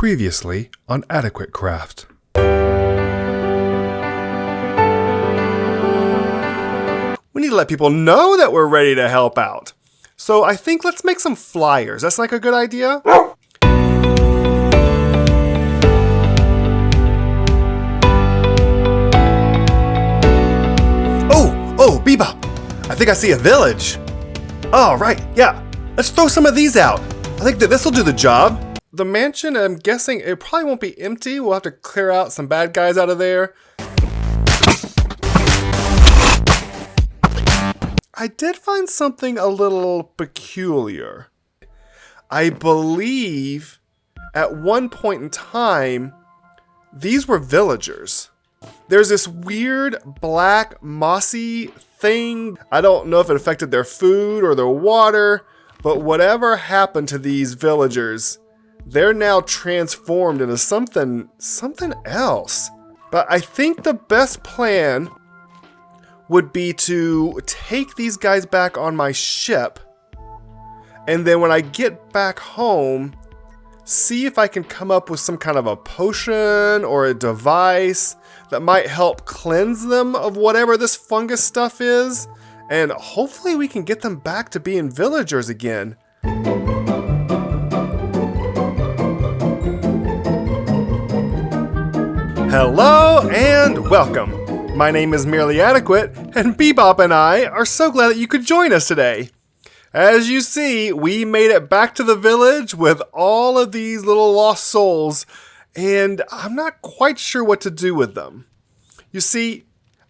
Previously on Adequate Craft. We need to let people know that we're ready to help out. So I think let's make some flyers. That's like a good idea. Oh, Bebop. I think I see a village. Oh, right, yeah. Let's throw some of these out. I think that this will do the job. The mansion, I'm guessing it probably won't be empty. We'll have to clear out some bad guys out of there. I did find something a little peculiar. I believe at one point in time, these were villagers. There's this weird black mossy thing. I don't know if it affected their food or their water, but whatever happened to these villagers, they're now transformed into something else. But I think the best plan would be to take these guys back on my ship, and then when I get back home, see if I can come up with some kind of a potion or a device that might help cleanse them of whatever this fungus stuff is, and hopefully we can get them back to being villagers again. Hello and welcome. My name is Merely Adequate, and Bebop and I are so glad that you could join us today. As you see, we made it back to the village with all of these little lost souls, and I'm not quite sure what to do with them. You see,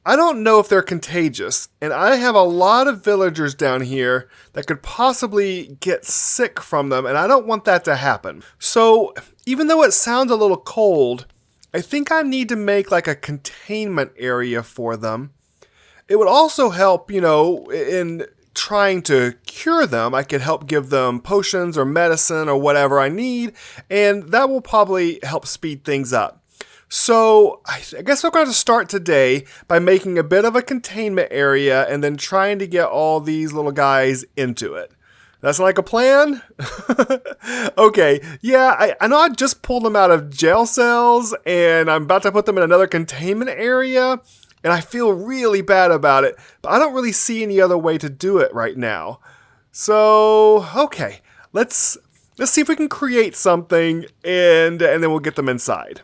I don't know if they're contagious, and I have a lot of villagers down here that could possibly get sick from them, and I don't want that to happen. So, even though it sounds a little cold, I think I need to make like a containment area for them. It would also help, in trying to cure them. I could help give them potions or medicine or whatever I need, and that will probably help speed things up. So I guess we're going to start today by making a bit of a containment area and then trying to get all these little guys into it. That's like a plan? Okay, yeah, I know I just pulled them out of jail cells and I'm about to put them in another containment area, and I feel really bad about it, but I don't really see any other way to do it right now. So, okay, let's see if we can create something and then we'll get them inside.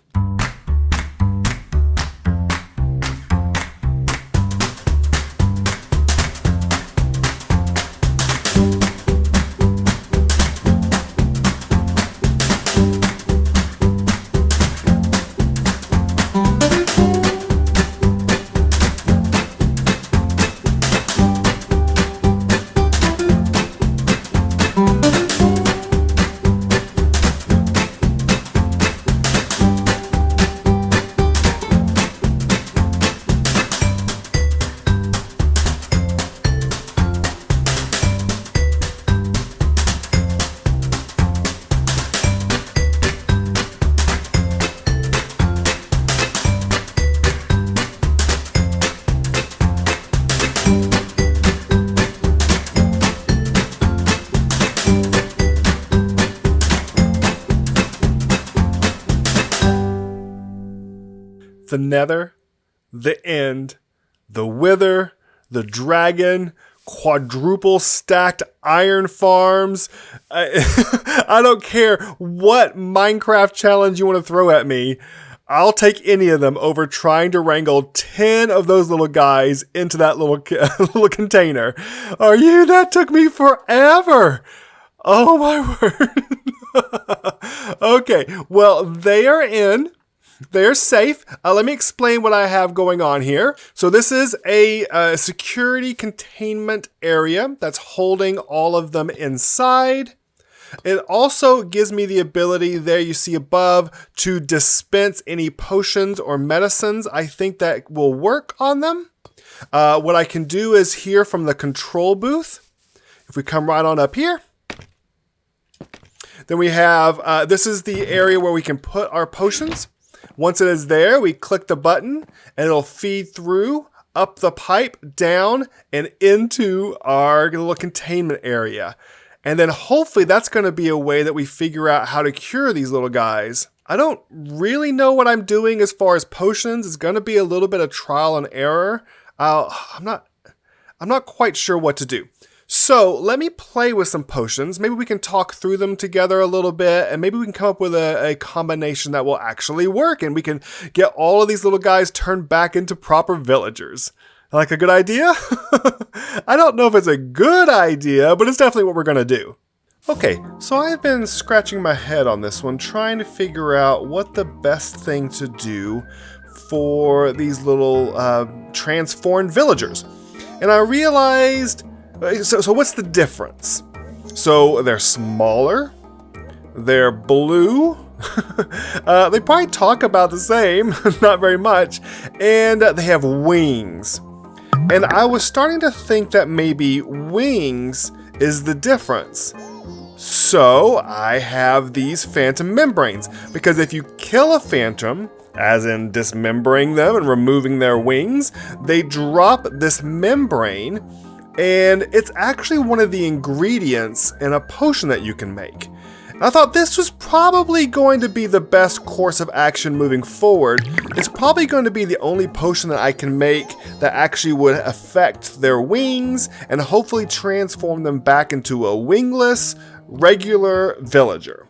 The Nether, the End, the Wither, the Dragon, quadruple stacked iron farms. I don't care what Minecraft challenge you want to throw at me. I'll take any of them over trying to wrangle 10 of those little guys into that little container. That took me forever. Oh my word. Okay, well, they are in. They're safe. Let me explain what I have going on here. So this is a security containment area that's holding all of them inside. It also gives me the ability there you see above to dispense any potions or medicines. I think that will work on them. What I can do is here from the control booth, if we come right on up here, then we have, this is the area where we can put our potions. Once it is there, we click the button and it'll feed through, up the pipe, down, and into our little containment area. And then hopefully that's going to be a way that we figure out how to cure these little guys. I don't really know what I'm doing as far as potions. It's going to be a little bit of trial and error. I'm not quite sure what to do. So let me play with some potions. Maybe we can talk through them together a little bit, and maybe we can come up with a combination that will actually work, and we can get all of these little guys turned back into proper villagers. Like a good idea? I don't know if it's a good idea, but it's definitely what we're going to do. Okay, so I've been scratching my head on this one, trying to figure out what the best thing to do for these little transformed villagers. And I realized, so what's the difference? So they're smaller, they're blue, they probably talk about the same, not very much, and they have wings. And I was starting to think that maybe wings is the difference. So I have these phantom membranes, because if you kill a phantom, as in dismembering them and removing their wings, they drop this membrane, and it's actually one of the ingredients in a potion that you can make. I thought this was probably going to be the best course of action moving forward. It's probably going to be the only potion that I can make that actually would affect their wings and hopefully transform them back into a wingless, regular villager.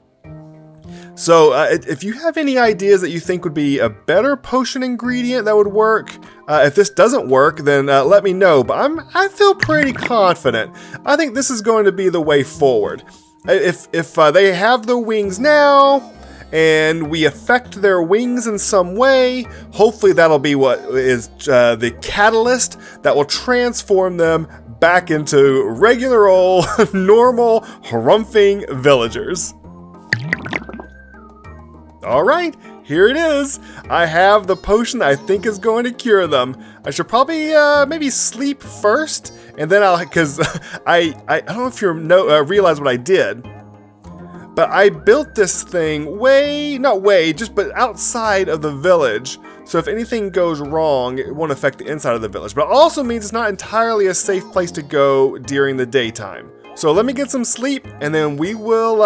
So if you have any ideas that you think would be a better potion ingredient that would work, if this doesn't work, then let me know. But I feel pretty confident. I think this is going to be the way forward. If they have the wings now, and we affect their wings in some way, hopefully that'll be what is the catalyst that will transform them back into regular old, normal, harumphing villagers. Alright, here it is. I have the potion that I think is going to cure them. I should probably maybe sleep first, and then because I don't know if you realize what I did, but I built this thing but outside of the village. So if anything goes wrong, it won't affect the inside of the village. But it also means it's not entirely a safe place to go during the daytime. So let me get some sleep, and then we will,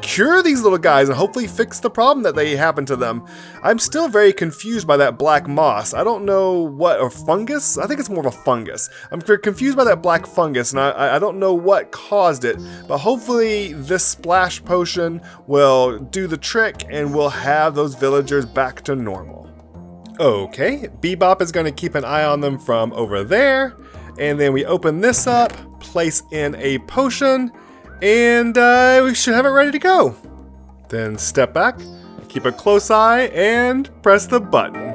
cure these little guys and hopefully fix the problem that they happen to them. I'm still very confused by that black moss. I don't know or fungus? I think it's more of a fungus. I'm confused by that black fungus, and I don't know what caused it, but hopefully this splash potion will do the trick and we'll have those villagers back to normal. Okay, Bebop is going to keep an eye on them from over there. And then we open this up, place in a potion, and we should have it ready to go. Then step back, keep a close eye, and press the button.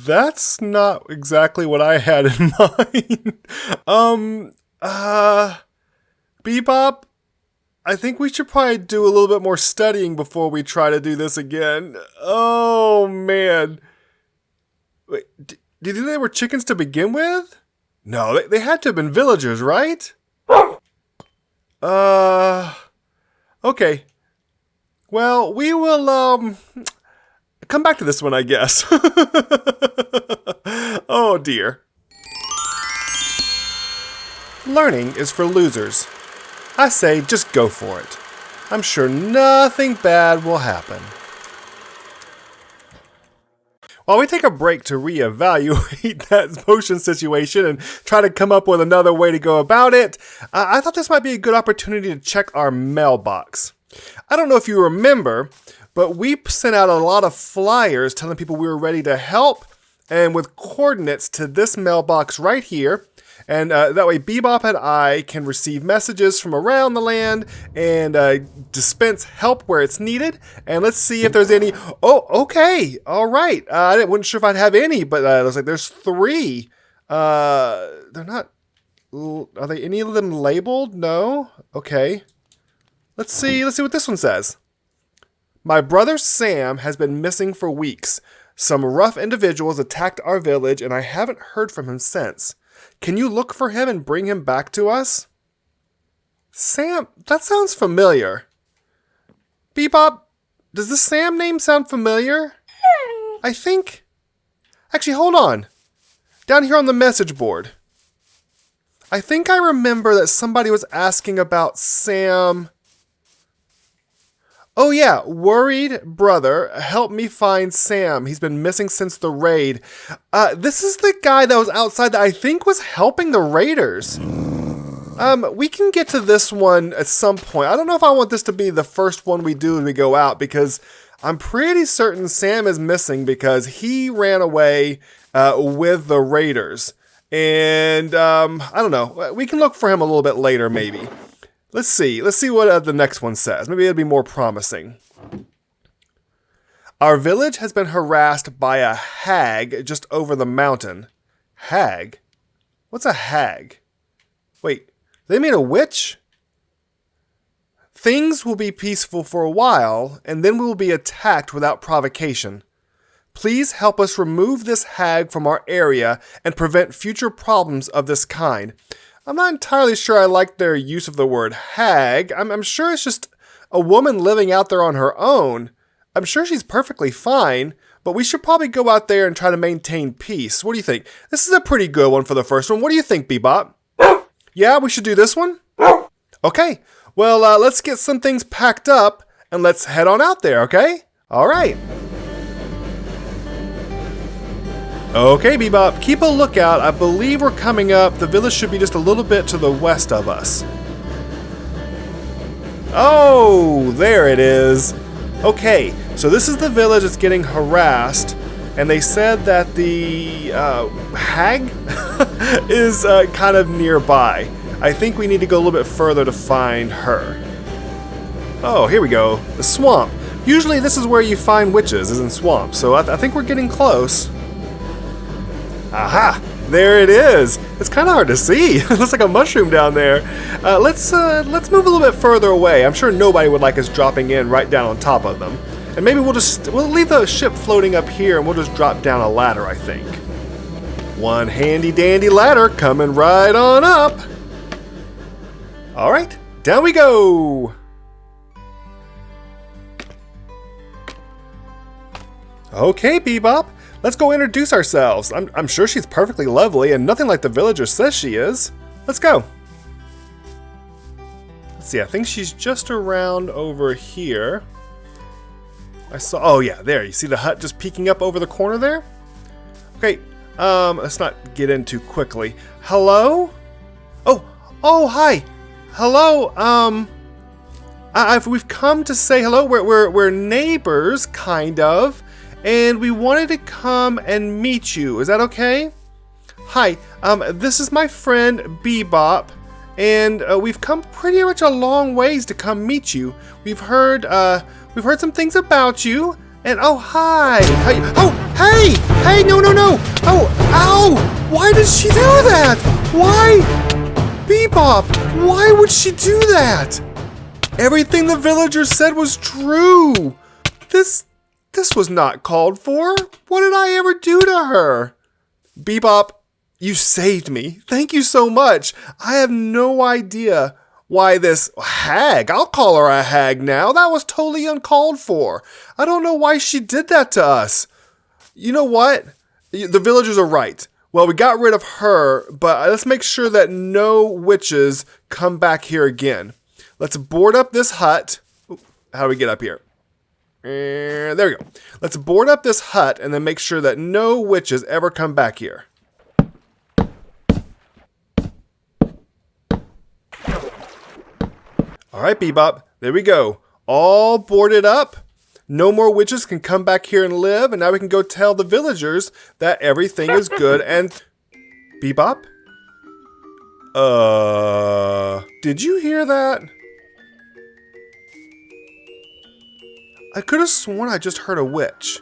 That's not exactly what I had in mind. Bebop, I think we should probably do a little bit more studying before we try to do this again. Oh, man. Wait, do you think they were chickens to begin with? No, they had to have been villagers, right? Okay. Well, we will, come back to this one, I guess. Oh dear. Learning is for losers. I say just go for it. I'm sure nothing bad will happen. While we take a break to reevaluate that potion situation and try to come up with another way to go about it, I thought this might be a good opportunity to check our mailbox. I don't know if you remember, but we sent out a lot of flyers telling people we were ready to help, and with coordinates to this mailbox right here. And that way Bebop and I can receive messages from around the land and dispense help where it's needed. And let's see if there's any. Oh, okay. All right. I wasn't sure if I'd have any, but it looks like there's 3. They're not. Are they any of them labeled? No. Okay. Let's see what this one says. My brother Sam has been missing for weeks. Some rough individuals attacked our village and I haven't heard from him since. Can you look for him and bring him back to us? Sam, that sounds familiar. Bebop, does the Sam name sound familiar? I think... Actually, hold on. Down here on the message board. I think I remember that somebody was asking about Sam... Oh yeah, worried brother, help me find Sam. He's been missing since the raid. This is the guy that was outside that I think was helping the raiders. We can get to this one at some point. I don't know if I want this to be the first one we do when we go out, because I'm pretty certain Sam is missing because he ran away with the raiders. And I don't know. We can look for him a little bit later, maybe. Let's see what the next one says. Maybe it'll be more promising. Our village has been harassed by a hag just over the mountain. Hag? What's a hag? Wait, they made a witch? Things will be peaceful for a while, and then we will be attacked without provocation. Please help us remove this hag from our area and prevent future problems of this kind. I'm not entirely sure I like their use of the word hag. I'm sure it's just a woman living out there on her own. I'm sure she's perfectly fine, but we should probably go out there and try to maintain peace. What do you think? This is a pretty good one for the first one. What do you think, Bebop? Yeah, we should do this one? Okay, well, let's get some things packed up and let's head on out there, okay? All right. Okay, Bebop, keep a lookout. I believe we're coming up. The village should be just a little bit to the west of us. Oh, there it is. Okay, so this is the village that's getting harassed, and they said that the hag is kind of nearby. I think we need to go a little bit further to find her. Oh, here we go. The swamp. Usually this is where you find witches, is in swamps, so I think we're getting close. Aha! There it is! It's kind of hard to see. It looks like a mushroom down there. Let's move a little bit further away. I'm sure nobody would like us dropping in right down on top of them. And maybe we'll leave the ship floating up here and we'll just drop down a ladder, I think. One handy dandy ladder coming right on up. Alright, down we go! Okay, Bebop. Let's go introduce ourselves. I'm sure she's perfectly lovely and nothing like the villager says she is. Let's go. Let's see, I think she's just around over here. Oh yeah, there. You see the hut just peeking up over the corner there? Okay, let's not get in too quickly. Hello? Oh, hi. Hello, we've come to say hello. We're neighbors, kind of. And we wanted to come and meet you. Is that okay? Hi, this is my friend Bebop, and we've come pretty much a long ways to come meet you. We've heard some things about you, and oh hi, hey, no, oh, ow, why did she do that? Why, Bebop? Why would she do that? Everything the villagers said was true. This was not called for. What did I ever do to her? Bebop, you saved me. Thank you so much. I have no idea why this hag, I'll call her a hag now, that was totally uncalled for. I don't know why she did that to us. You know what? The villagers are right. Well, we got rid of her, but let's make sure that no witches come back here again. Let's board up this hut. How do we get up here? There we go. Let's board up this hut and then make sure that no witches ever come back here. Alright, Bebop. There we go. All boarded up. No more witches can come back here and live. And now we can go tell the villagers that everything is good and... Bebop? Did you hear that? I could have sworn I just heard a witch.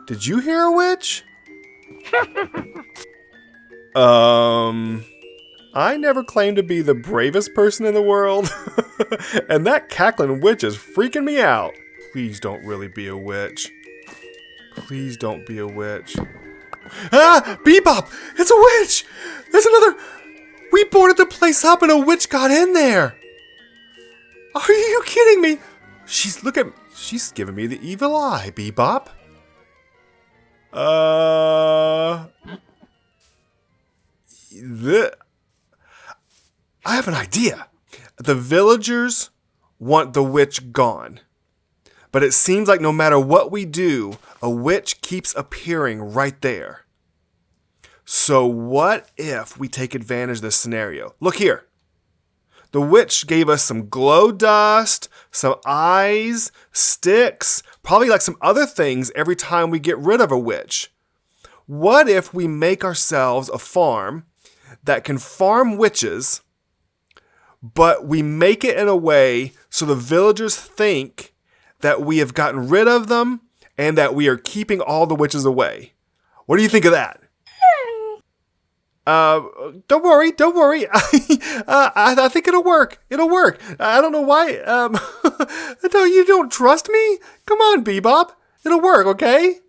Did you hear a witch? I never claimed to be the bravest person in the world. And that cackling witch is freaking me out. Please don't really be a witch. Please don't be a witch. Ah, Bebop! It's a witch! There's another... We boarded the place up and a witch got in there! Are you kidding me? She's giving me the evil eye, Bebop. I have an idea. The villagers want the witch gone. But it seems like no matter what we do, a witch keeps appearing right there. So what if we take advantage of this scenario? Look here. The witch gave us some glow dust, some eyes, sticks, probably like some other things every time we get rid of a witch. What if we make ourselves a farm that can farm witches, but we make it in a way so the villagers think that we have gotten rid of them and that we are keeping all the witches away? What do you think of that? Don't worry. I think it'll work. I don't know why. No, you don't trust me? Come on, Bebop. It'll work, okay?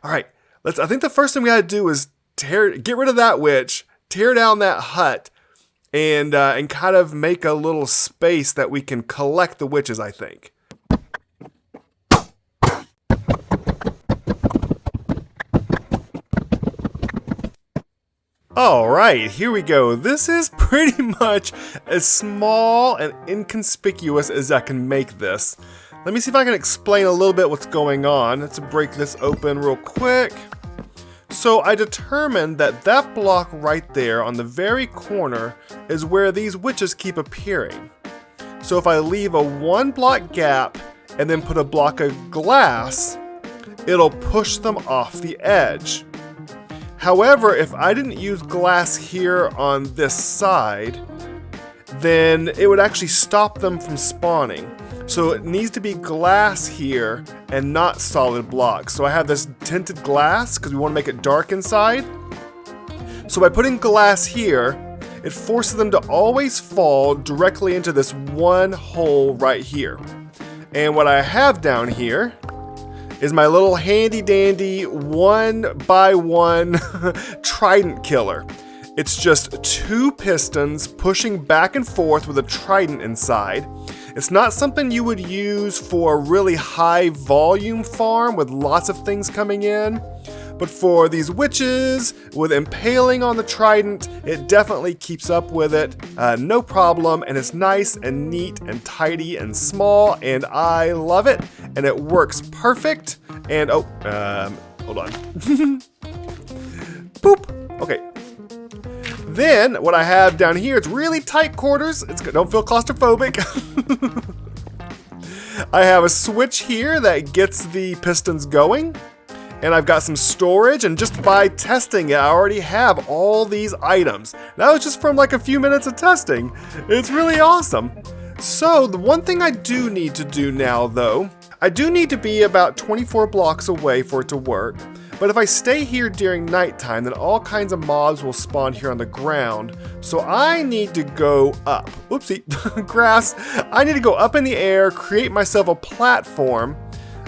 All right. I think the first thing we gotta do is get rid of that witch, tear down that hut, and kind of make a little space that we can collect the witches, I think. Alright, here we go. This is pretty much as small and inconspicuous as I can make this. Let me see if I can explain a little bit what's going on. Let's break this open real quick. So I determined that that block right there on the very corner is where these witches keep appearing. So if I leave a 1 block gap and then put a block of glass, it'll push them off the edge. However, if I didn't use glass here on this side, then it would actually stop them from spawning. So it needs to be glass here and not solid blocks. So I have this tinted glass because we want to make it dark inside. So by putting glass here, it forces them to always fall directly into this one hole right here. And what I have down here is my little handy dandy 1x1 trident killer. It's just 2 pistons pushing back and forth with a trident inside. It's not something you would use for a really high volume farm with lots of things coming in. But for these witches, with impaling on the trident, it definitely keeps up with it, no problem, and it's nice and neat and tidy and small, and I love it, and it works perfect, and hold on. Boop, okay. Then, what I have down here, it's really tight quarters, don't feel claustrophobic. I have a switch here that gets the pistons going. And I've got some storage, and just by testing it, I already have all these items. That was just from like a few minutes of testing. It's really awesome. So the one thing I do need to do now though, I do need to be about 24 blocks away for it to work. But if I stay here during nighttime, then all kinds of mobs will spawn here on the ground. So I need to go up. Oopsie, grass. I need to go up in the air, create myself a platform.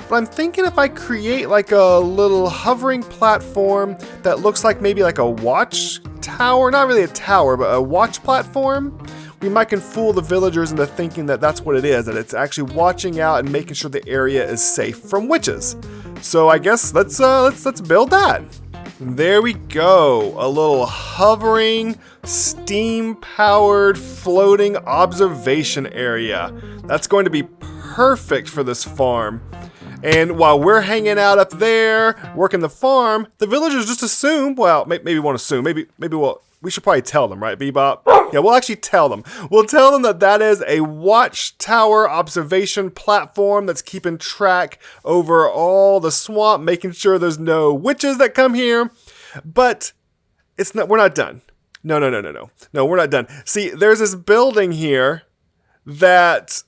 But I'm thinking if I create like a little hovering platform that looks like maybe like a watch tower, not really a tower, but a watch platform, we might can fool the villagers into thinking that that's what it is, that it's actually watching out and making sure the area is safe from witches. So I guess let's build that. There we go, a little hovering, steam-powered, floating observation area. That's going to be perfect for this farm. And while we're hanging out up there, working the farm, the villagers just assume, well, maybe won't assume, maybe we should probably tell them, right, Bebop? Yeah, we'll actually tell them. We'll tell them that that is a watchtower observation platform that's keeping track over all the swamp, making sure there's no witches that come here. But we're not done. No, we're not done. See, there's this building here that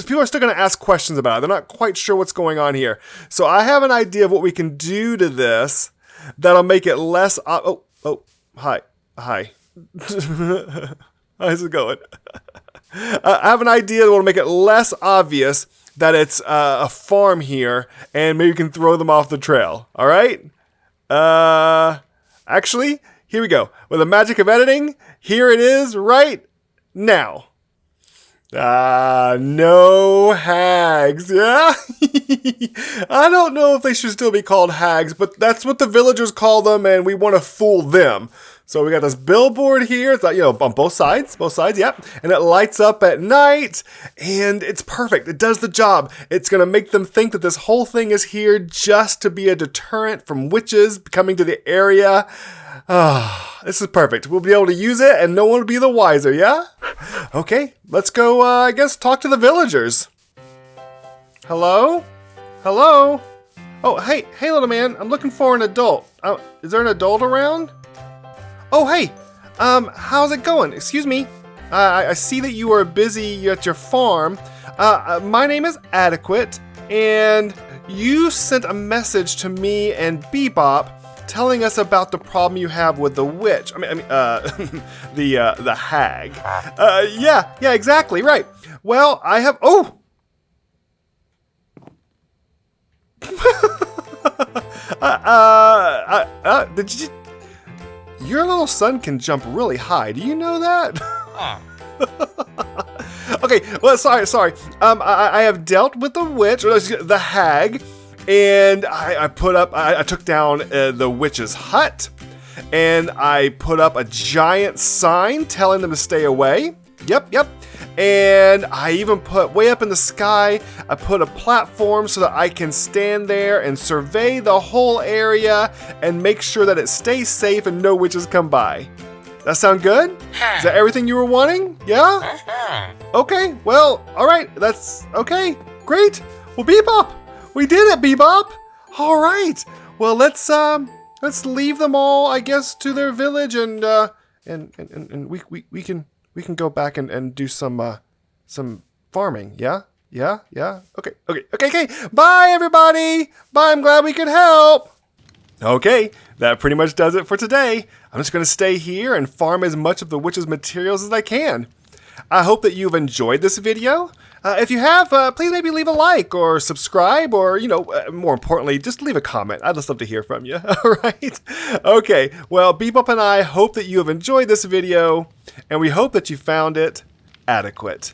people are still going to ask questions about it. They're not quite sure what's going on here. So I have an idea of what we can do to this that'll make it less... hi. How's it going? I have an idea that will make it less obvious that it's a farm here, and maybe you can throw them off the trail. All right? Actually, here we go. With the magic of editing, here it is right now. No hags, yeah? I don't know if they should still be called hags, but that's what the villagers call them, and we want to fool them. So we got this billboard here, it's like, on both sides, yep. And it lights up at night, and it's perfect. It does the job. It's going to make them think that this whole thing is here just to be a deterrent from witches coming to the area. This is perfect. We'll be able to use it and no one will be the wiser, yeah? Okay, let's go, I guess, talk to the villagers. Hello? Hello? Oh, hey, little man, I'm looking for an adult. Is there an adult around? Oh, hey, how's it going? Excuse me. I see that you are busy at your farm. My name is Adequate, and you sent a message to me and Bebop telling us about the problem you have with the witch. The hag. Yeah, exactly, right. Well, I have, did you, your little son can jump really high. Do you know that? Okay, well, sorry. I have dealt with the witch, or the hag, and I took down the witch's hut, and I put up a giant sign telling them to stay away. Yep. And I even put way up in the sky, I put a platform so that I can stand there and survey the whole area and make sure that it stays safe and no witches come by. That sound good? Is that everything you were wanting? Yeah? Okay, well, alright, that's okay. Great. Well, Bebop, we did it, Bebop. Alright. Well, let's leave them all, I guess, to their village and we can go back and do some farming. Yeah. Okay. Bye, everybody. Bye. I'm glad we could help. Okay, that pretty much does it for today. I'm just going to stay here and farm as much of the witch's materials as I can. I hope that you've enjoyed this video. If you have, please maybe leave a like or subscribe or, more importantly, just leave a comment. I'd just love to hear from you. All right? Okay, well, Bebop and I hope that you have enjoyed this video, and we hope that you found it adequate.